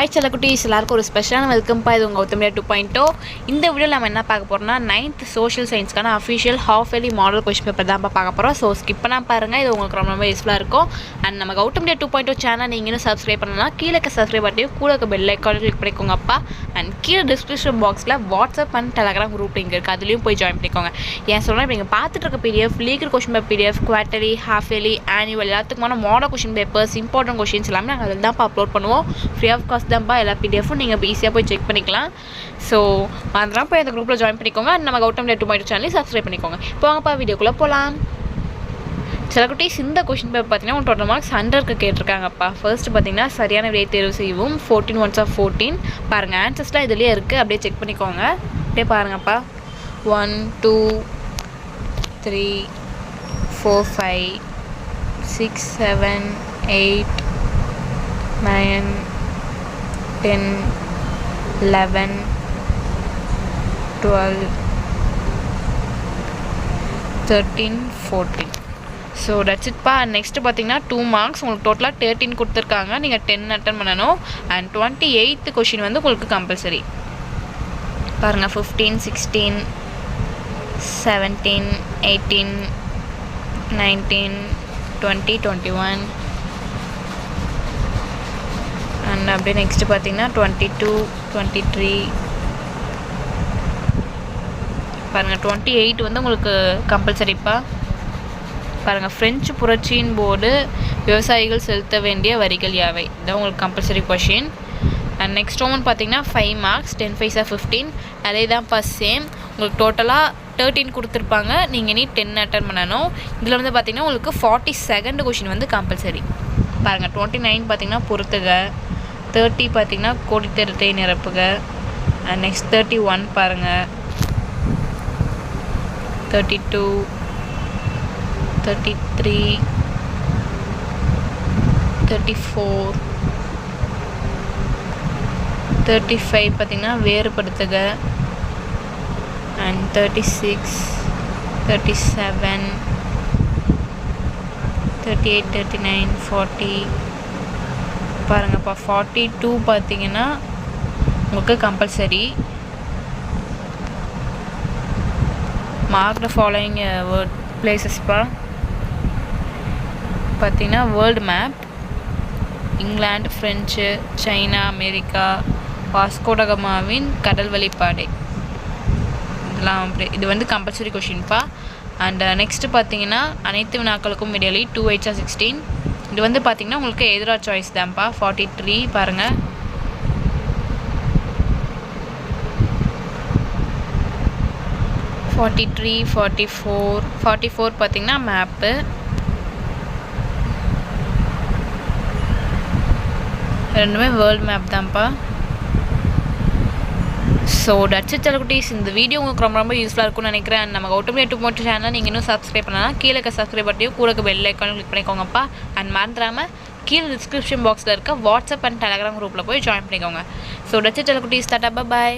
Hi செல்லக்குட்டீஸ், எல்லாருக்கும் ஒரு ஸ்பெஷலான வெல்கம்ப்பா. இது உங்கள் கௌதம் 2.0. இந்த வீடியோவில் நம்ம என்ன பார்க்க போகிறோம்னா 9th சோஷியல் சயின்ஸ்க்கான official half yearly model question paper தான் பார்க்க போகிறோம். ஸோ ஸ்கிப் பண்ணால் பாருங்கள், இது உங்களுக்கு ரொம்ப யூஸ்ஃபுல்லாக இருக்கும். அண்ட் நம்ம கௌதம் 2.0 சேனல் நீங்கள் இன்னும் சப்ஸ்கிரைப் பண்ணலாம். கீழே சப்ஸ்கிரைப் பண்ணிட்டு கூட பெல் ஐக்கான் கிளிக் பண்ணிக்கோங்க அப்பா. அண்ட் கீழே டிஸ்கிரிப்ஷன் பாக்ஸில் WhatsApp and Telegram group link இருக்குது, அதுலேயும் போய் ஜாயின் பண்ணிக்கோங்க. ஏன் சொல்கிறேன், இப்போ நீங்கள் பார்த்துட்டு இருக்க PDF legal question paper PDF quarterly half yearly annual எல்லாத்துக்குமான model question papers important questions எல்லாமே நாங்கள் அதில் தான் அப்லோட் பண்ணுவோம். ஃப்ரீ ஆஃப் காஸ்ட் தான்ப்பா. எல்லா பிடிஎஃப் நீங்கள் ஈஸியாக போய் செக் பண்ணிக்கலாம். ஸோ அதெல்லாம் போய் அந்த குரூப்பில் ஜாயின் பண்ணிக்கோங்க. நம்ம கௌதம் 2.0 சேனலையும் சப்ஸ்கிரைப் பண்ணிக்கோங்க. இப்போ வாங்கப்பா வீடியோக்குள்ளே போகலாம். சில குட்டீஸ் இந்த கொஸ்டின் பேப்பர் பார்த்தீங்கன்னா உங்கள் டோட்டல் மார்க்ஸ் 100க்கு கேட்டிருக்காங்கப்பா. ஃபர்ஸ்ட் பார்த்தீங்கன்னா சரியான விடையை தேர்வு செய்வோம். 14 1s of 14 பாருங்கள். ஆன்சர்ஸ்லாம் இதுலேயே இருக்குது, அப்படியே செக் பண்ணிக்கோங்க. அப்படியே பாருங்கப்பா. 1 2 3 4 5 6 7 8 9 10 11 12 13 14. So that's இட்ப்பா. நெக்ஸ்ட்டு பார்த்தீங்கன்னா 2 மார்க்ஸ் உங்களுக்கு டோட்டலாக 13 கொடுத்துருக்காங்க. நீங்கள் 10 அட்டன் பண்ணணும். அண்ட் 28th கொஷின் வந்து உங்களுக்கு கம்பல்சரி பாருங்கள். 15 16 17 18 19 20 21 அண்ட் அப்படியே நெக்ஸ்ட்டு பார்த்தீங்கன்னா 22 23 பாருங்கள். 28 வந்து உங்களுக்கு கம்பல்சரிப்பா. பாருங்கள், ஃப்ரெஞ்சு புரட்சியின் போது விவசாயிகள் செலுத்த வேண்டிய வரிகள் யாவை, இதான் உங்களுக்கு compulsory question. And next one பார்த்தீங்கன்னா 5 மார்க்ஸ் 10 5s of 15 அதே தான்ப்பா, சேம். உங்களுக்கு டோட்டலாக 13 கொடுத்துருப்பாங்க. நீங்கள் நீ 10 அட்டன் பண்ணணும். இதில் வந்து பார்த்தீங்கன்னா உங்களுக்கு 42nd கொஷின் வந்து கம்பல்சரி பாருங்கள். 29 பார்த்தீங்கன்னா பொறுத்துக. 30 பார்த்தீங்கன்னா கோடித்தெருத்தை நிரப்புக. அண்ட் நெக்ஸ்ட் 31 பாருங்கள். 32 33 34 35 பார்த்தீங்கன்னா வேறுபடுத்துக. அண்ட் 36 37 38 39 40 பாருங்கப்பா. 42 பார்த்தீங்கன்னா உங்களுக்கு compulsory. Mark the following word பிளேசஸ்ப்பா. பார்த்தீங்கன்னா world map, England, French, China, America, வாஸ்கோடகமாவின் கடல் வழிப்பாதை, இதெல்லாம் அப்படி இது வந்து கம்பல்சரி கொஷின்ப்பா. அண்ட் நெக்ஸ்ட்டு பார்த்தீங்கன்னா அனைத்து வினாக்களுக்கும் இடையிலே 2 8s of 16 இது வந்து பார்த்தீங்கன்னா உங்களுக்கு எதிரா சாய்ஸ் தான்ப்பா. 43 பாருங்கள். (43) 44 பார்த்தீங்கன்னா மேப்பு. ரெண்டுமே வேர்ல்டு மேப் தான்ப்பா. ஸோ தட்ஸ் இட் செல்லக்குட்டீஸ். இந்த வீடியோ உங்களுக்கு ரொம்ப யூஸ்ஃபுல்லாக இருக்கும்னு நினைக்கிறேன். நம்ம கௌதம் 2.0 சேனல் நீங்கள் இன்னும் சப்ஸ்கிரைப் பண்ணலாம். கீழே சப்ஸ்கிரைப் பண்ணியும் கூட பெல் ஐக்கான் கிளிக் பண்ணிக்கோங்கப்பா. அண்ட் மறந்துடாமல் கீழே டிஸ்கிரிப்ஷன் பாக்ஸில் இருக்க வாட்ஸ்அப் அண்ட் டெலகிராம் குரூப்பில் போய் ஜாயின் பண்ணிக்கோங்க. ஸோ தட்ஸ் இட் செல்லக்குட்டீஸ். டாடா, பாய்.